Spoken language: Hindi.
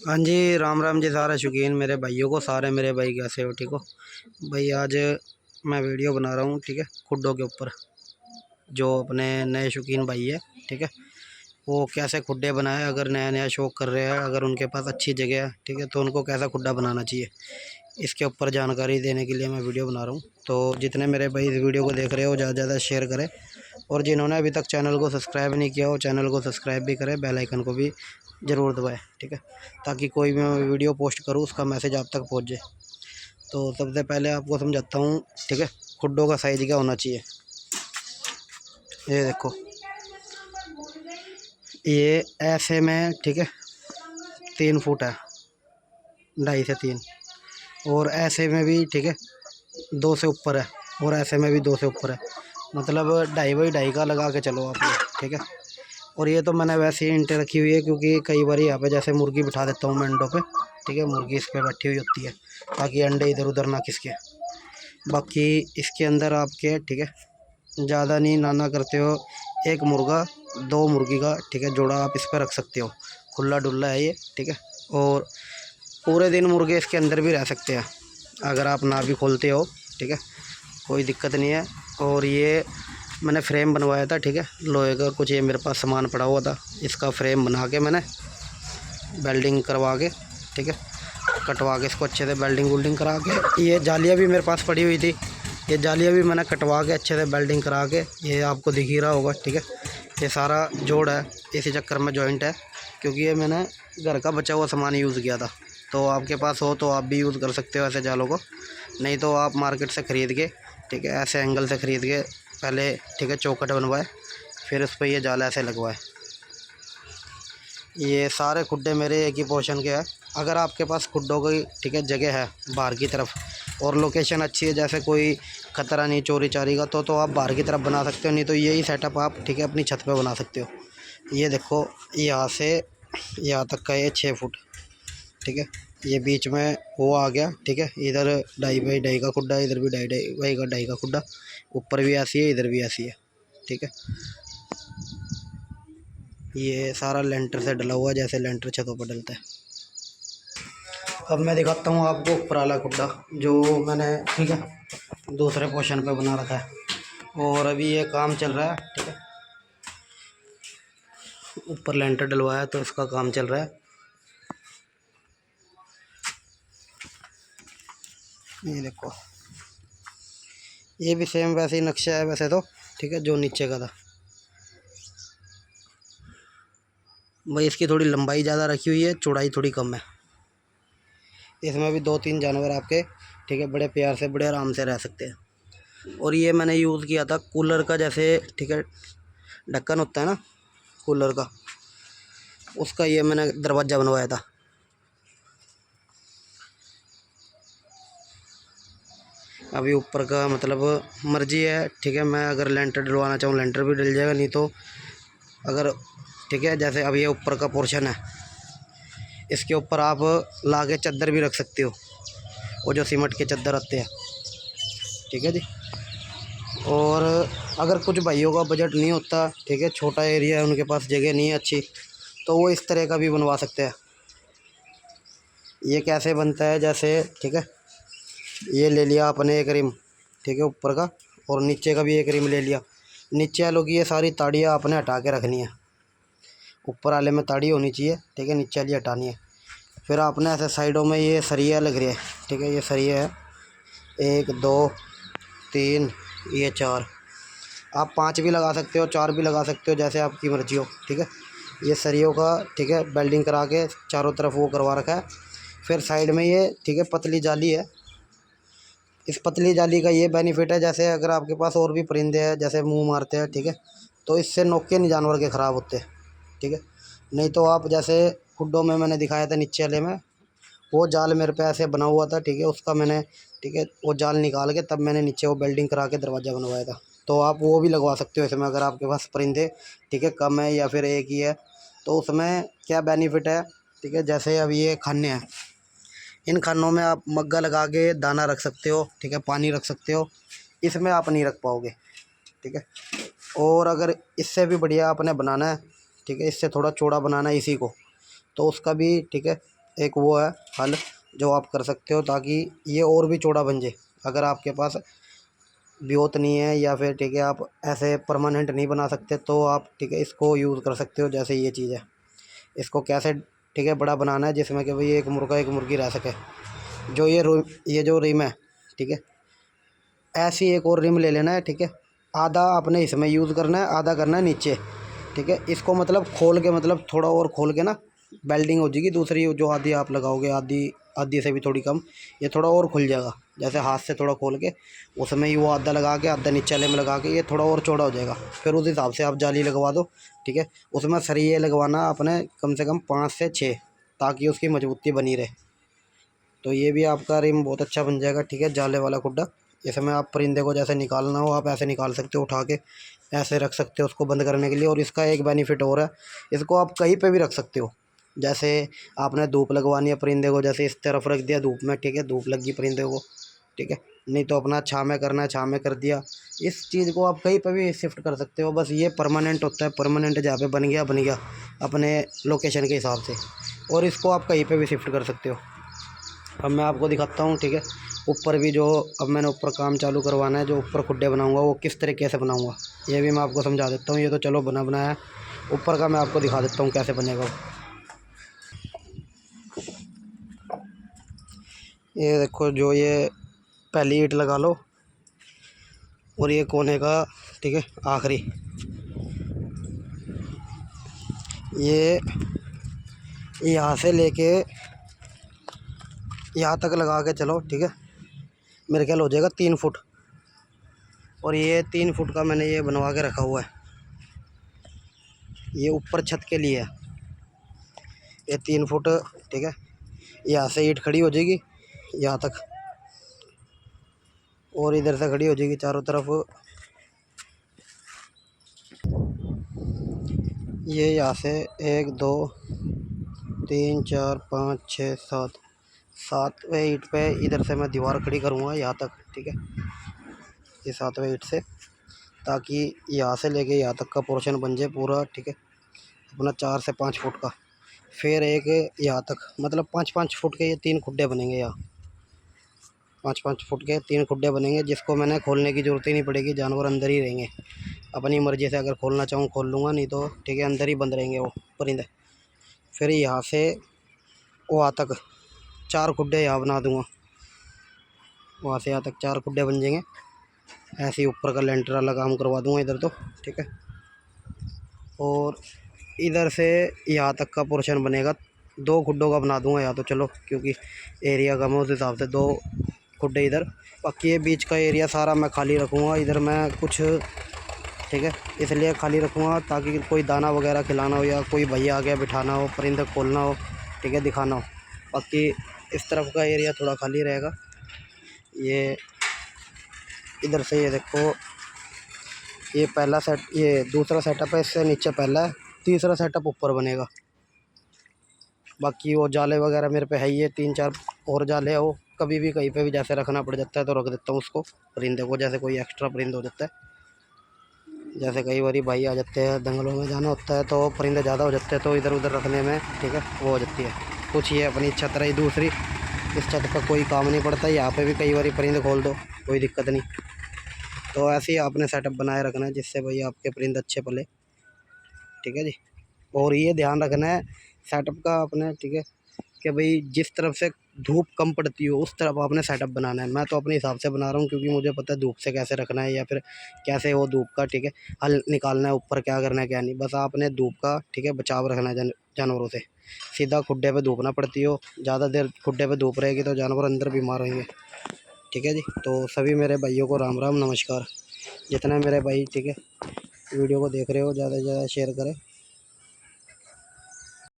हाँ जी, राम राम जी सारे शौकीन मेरे भाइयों को, सारे मेरे भाई कैसे हो? ठीक हो भाई? आज मैं वीडियो बना रहा हूँ, ठीक है, खुडों के ऊपर। जो अपने नए शौकीन भाई है, ठीक है, वो कैसे खुड्डे बनाए, अगर नया नया शौक कर रहे हैं, अगर उनके पास अच्छी जगह है, ठीक है, तो उनको कैसा खुड्डा बनाना चाहिए, इसके ऊपर जानकारी देने के लिए मैं वीडियो बना रहा हूँ। तो जितने मेरे भाई इस वीडियो को देख रहे हो, ज़्यादा से ज़्यादा शेयर करें, और जिन्होंने अभी तक चैनल को सब्सक्राइब नहीं किया हो, चैनल को सब्सक्राइब भी करें, बेल आइकन को भी ज़रूर दबाएं, ठीक है, ताकि कोई भी मैं वीडियो पोस्ट करूँ उसका मैसेज आप तक पहुँच जाए। तो सबसे पहले आपको समझाता हूँ, ठीक है, खुड्डों का साइज़ क्या होना चाहिए। ये देखो, ये ऐसे में, ठीक है, 3 फुट है, 2.5 से 3, और ऐसे में भी, ठीक है, 2 से ऊपर है, और ऐसे में भी 2 से ऊपर है, मतलब 2.5 बाई 2.5 का लगा के चलो आप लोग, ठीक है। और ये तो मैंने वैसे ही ईंटें रखी हुई है, क्योंकि कई बार यहाँ पे जैसे मुर्गी बिठा देता हूँ मैं इंडों पे, ठीक है, मुर्गी इस पे बैठी हुई होती है, ताकि अंडे इधर उधर ना खिसके। बाकी इसके अंदर आपके, ठीक है, ज़्यादा नहीं नाना करते हो, एक मुर्गा 2 मुर्गी का, ठीक है, जोड़ा आप इस पर रख सकते हो। खुला डुल्ला है ये, ठीक है, और पूरे दिन मुर्गे इसके अंदर भी रह सकते हैं, अगर आप ना भी खोलते हो, ठीक है, कोई दिक्कत नहीं है। और ये मैंने फ्रेम बनवाया था, ठीक है, लोहे का, कुछ ये मेरे पास सामान पड़ा हुआ था, इसका फ्रेम बना के मैंने वेल्डिंग करवा के, ठीक है, कटवा के इसको अच्छे से वेल्डिंग वुल्डिंग करा के, ये जालियाँ भी मेरे पास पड़ी हुई थी, ये जालियाँ भी मैंने कटवा के अच्छे से वेल्डिंग करा के, ये आपको दिख ही रहा होगा, ठीक है, ये सारा जोड़ है, इसी चक्कर में जॉइंट है, क्योंकि ये मैंने घर का बचा हुआ सामान यूज़ किया था। तो आपके पास हो तो आप भी यूज़ कर सकते हो ऐसे जालों को, नहीं तो आप मार्केट से ख़रीद के, ठीक है, ऐसे एंगल से ख़रीद के पहले, ठीक है, चौखट बनवाए, फिर उस पर ये जाल ऐसे लगवाए। ये सारे खुड्डे मेरे एक ही पोर्शन के हैं। अगर आपके पास खुड्डों की, ठीक है, जगह है बाहर की तरफ, और लोकेशन अच्छी है, जैसे कोई ख़तरा नहीं चोरी चारी का, तो आप बाहर की तरफ बना सकते हो, नहीं तो यही सेटअप आप, ठीक है, अपनी छत पे बना सकते हो। ये देखो, यहाँ से यहाँ तक का ये 6 फुट, ठीक है, ये बीच में वो आ गया, ठीक है, इधर 2.5 बाई 2.5 का खुड्डा, इधर भी 2.5 बाई 2.5 का खुड्डा, ऊपर भी ऐसी है, इधर भी ऐसी है, ठीक है। ये सारा लेंटर से डला हुआ है, जैसे लेंटर छतों पर डलता है। अब मैं दिखाता हूँ आपको ऊपर वाला खुड्डा, जो मैंने, ठीक है, दूसरे पोर्शन पे बना रखा है, और अभी ये काम चल रहा है, ठीक है, ऊपर लेंटर डलवाया तो इसका काम चल रहा है। ये देखो, ये भी सेम वैसे ही नक्शा है वैसे तो, ठीक है, जो नीचे का था। भाई इसकी थोड़ी लंबाई ज़्यादा रखी हुई है, चौड़ाई थोड़ी कम है। इसमें भी 2-3 जानवर आपके, ठीक है, बड़े प्यार से, बड़े आराम से रह सकते हैं। और ये मैंने यूज़ किया था कूलर का, जैसे, ठीक है, ढक्कन होता है ना कूलर का, उसका ये मैंने दरवाज़ा बनवाया था। अभी ऊपर का मतलब मर्जी है, ठीक है, मैं अगर लेंटर डलवाना चाहूँ लेंटर भी डल जाएगा, नहीं तो अगर, ठीक है, जैसे अब ये ऊपर का पोर्शन है, इसके ऊपर आप ला के चादर भी रख सकते हो, वो जो सीमेंट के चादर आते हैं, ठीक है जी। और अगर कुछ भाइयों का बजट नहीं होता, ठीक है, छोटा एरिया है, उनके पास जगह नहीं है अच्छी, तो वो इस तरह का भी बनवा सकते हैं। ये कैसे बनता है, जैसे, ठीक है, ये ले लिया आपने एक रिम, ठीक है, ऊपर का, और नीचे का भी एक रिम ले लिया। नीचे वालों की ये सारी ताड़ियाँ आपने हटा के रखनी है, ऊपर वाले में ताड़ी होनी चाहिए, ठीक है, नीचे वाली हटानी है। फिर आपने ऐसे साइडों में ये सरिया लग रही है, ठीक है, ये सरिया है, 1 2 3, ये 4, आप 5 भी लगा सकते हो, 4 भी लगा सकते हो, जैसे आपकी मर्जी हो, ठीक है। ये सरियों का, ठीक है, वेल्डिंग करा के चारों तरफ वो करवा रखा है। फिर साइड में ये, ठीक है, पतली जाली है। इस पतली जाली का ये बेनिफिट है, जैसे अगर आपके पास और भी परिंदे हैं, जैसे मुंह मारते हैं, ठीक है, तो इससे नोके नहीं जानवर के ख़राब होते, ठीक है। नहीं तो आप जैसे खुड्डों में मैंने दिखाया था नीचे वाले में, वो जाल मेरे पे ऐसे बना हुआ था, ठीक है, उसका मैंने, ठीक है, वो जाल निकाल के तब मैंने नीचे वो बेल्डिंग करा के दरवाज़ा बनवाया था। तो आप वो भी लगवा सकते हो इसमें, अगर आपके पास परिंदे, ठीक है, कम है या फिर एक ही है, तो उसमें क्या बेनिफिट है, ठीक है, जैसे अब ये खाने हैं, इन खानों में आप मग्गा लगा के दाना रख सकते हो, ठीक है, पानी रख सकते हो, इसमें आप नहीं रख पाओगे, ठीक है। और अगर इससे भी बढ़िया आपने बनाना है, ठीक है, इससे थोड़ा चौड़ा बनाना है इसी को, तो उसका भी, ठीक है, एक वो है हल जो आप कर सकते हो, ताकि ये और भी चौड़ा बन जाए। अगर आपके पास ब्योत नहीं है या फिर ठीक है आप ऐसे परमानेंट नहीं बना सकते, तो आप ठीक है इसको यूज़ कर सकते हो। जैसे ये चीज़ है, इसको कैसे ठीक है बड़ा बनाना है जिसमें कि भाई एक मुर्गा एक मुर्गी रह सके। जो ये जो रिम है ठीक है, ऐसी एक और रिम ले लेना है ठीक है। आधा आपने इसमें यूज़ करना है, आधा करना है नीचे ठीक है। इसको मतलब खोल के, मतलब थोड़ा और खोल के ना बेल्डिंग हो जाएगी। दूसरी जो आधी आप लगाओगे, आधी आधी से भी थोड़ी कम, ये थोड़ा और खुल जाएगा। जैसे हाथ से थोड़ा खोल के उसमें ही वो आधा लगा के, आधा नीचे वाले में लगा के, ये थोड़ा और चौड़ा हो जाएगा। फिर उस हिसाब से आप जाली लगवा दो ठीक है। उसमें सरिये लगवाना आपने कम से कम 5 से 6, ताकि उसकी मजबूती बनी रहे। तो ये भी आपका रिम बहुत अच्छा बन जाएगा ठीक है, जाले वाला खुड्डा। इसमें आप परिंदे को जैसे निकालना हो आप ऐसे निकाल सकते हो, उठा के ऐसे रख सकते हो उसको बंद करने के लिए। और इसका एक बेनिफिट और है, इसको आप कहीं पे भी रख सकते हो। जैसे आपने धूप लगवानी है परिंदे को, जैसे इस तरफ रख दिया धूप में ठीक है, धूप लगी परिंदे को ठीक है। नहीं तो अपना छाँव में करना है, छाँव में कर दिया। इस चीज़ को आप कहीं पर भी शिफ्ट कर सकते हो। बस ये परमानेंट होता है, परमानेंट जहाँ पे बन गया अपने लोकेशन के हिसाब से। और इसको आप कहीं पे भी शिफ्ट कर सकते हो। अब मैं आपको दिखाता हूँ ठीक है। ऊपर भी जो अब मैंने ऊपर काम चालू करवाना है, जो ऊपर खुड्डे बनाऊंगा वो किस तरीके से बनाऊंगा ये भी मैं आपको समझा देता हूँ। ये तो चलो बनाया है, ऊपर का मैं आपको दिखा देता हूँ कैसे बनेगा वो। ये देखो, जो ये पहली ईंट लगा लो और ये कोने का ठीक है आखिरी, ये यहाँ से लेके यहाँ तक लगा के चलो ठीक है। मेरे ख्याल हो जाएगा 3 फुट। और ये 3 फुट का मैंने ये बनवा के रखा हुआ है, ये ऊपर छत के लिए है। ये 3 फुट ठीक है। यहाँ से ईंट खड़ी हो जाएगी यहाँ तक, और इधर से खड़ी हो जाएगी चारों तरफ। ये यहाँ से 1 2 3 4 5 6 7, 7वें ईंट पे इधर से मैं दीवार खड़ी करूँगा यहाँ तक ठीक है। ये 7वें ईंट से, ताकि यहाँ से लेके यहाँ तक का पोर्शन बन जाए पूरा ठीक है अपना 4 से 5 फुट का। फिर एक यहाँ तक, मतलब 5-5 फुट के ये 3 खुड्डे बनेंगे। यहाँ 5-5 फुट के 3 खुड्डे बनेंगे, जिसको मैंने खोलने की ज़रूरत ही नहीं पड़ेगी। जानवर अंदर ही रहेंगे, अपनी मर्ज़ी से अगर खोलना चाहूँ खोल लूँगा, नहीं तो ठीक है अंदर ही बंद रहेंगे वो परिंदे। फिर यहाँ से वहाँ तक 4 खुड्डे यहाँ बना दूँगा, वहाँ से यहाँ तक 4 खुड्डे बन जाएंगे। ऐसे ही ऊपर का लेंटर वाला काम करवा दूँगा इधर तो ठीक है। और इधर से यहाँ तक का पोर्शन बनेगा, 2 खुड्डों का बना दूँगा यहाँ तो चलो, क्योंकि एरिया कम है उस हिसाब से 2 खुड्डे इधर। बाकी ये बीच का एरिया सारा मैं खाली रखूँगा। इधर मैं कुछ ठीक है इसलिए खाली रखूँगा ताकि कोई दाना वगैरह खिलाना हो, या कोई भैया आ गया बिठाना हो, परिंदे खोलना हो ठीक है, दिखाना हो। बाकी इस तरफ का एरिया थोड़ा खाली रहेगा। ये इधर से ये देखो, ये पहला सेट, ये दूसरा सेटअप है, इससे नीचे पहला है, तीसरा सेटअप ऊपर बनेगा। बाकी वो जाले वगैरह मेरे पे है ही है, 3-4 और जाले है। वो कभी भी कहीं पे भी जैसे रखना पड़ जाता है तो रख देता हूँ उसको, परिंदे को, जैसे कोई एक्स्ट्रा परिंदा हो जाता है। जैसे कई बारी भाई आ जाते हैं, दंगलों में जाना होता है तो परिंदे ज़्यादा हो जाते हैं, तो इधर उधर रखने में ठीक है वो हो जाती है। कुछ ये अपनी छत रही दूसरी, इस छत पर कोई काम नहीं पड़ता, यहाँ पे भी कई बारी परिंदे खोल दो, कोई दिक्कत नहीं। तो ऐसे ही आपने सेटअप बनाए रखना है जिससे भाई आपके परिंदे अच्छे पले ठीक है जी। और ये ध्यान रखना है सेटअप का आपने ठीक है, कि भाई जिस तरफ से धूप कम पड़ती हो उस तरफ आपने सेटअप बनाना है। मैं तो अपने हिसाब से बना रहा हूँ, क्योंकि मुझे पता है धूप से कैसे रखना है, या फिर कैसे वो धूप का ठीक है हल निकालना है, ऊपर क्या करना है क्या नहीं। बस आपने धूप का ठीक है बचाव रखना है जानवरों से। सीधा खुड्डे पे धूप ना पड़ती हो, ज़्यादा देर खुड्डे पे धूप रहेगी तो जानवर अंदर बीमार होंगे ठीक है जी। तो सभी मेरे भाइयों को राम राम नमस्कार। जितने मेरे भाई ठीक है वीडियो को देख रहे हो, ज़्यादा से ज़्यादा शेयर करें।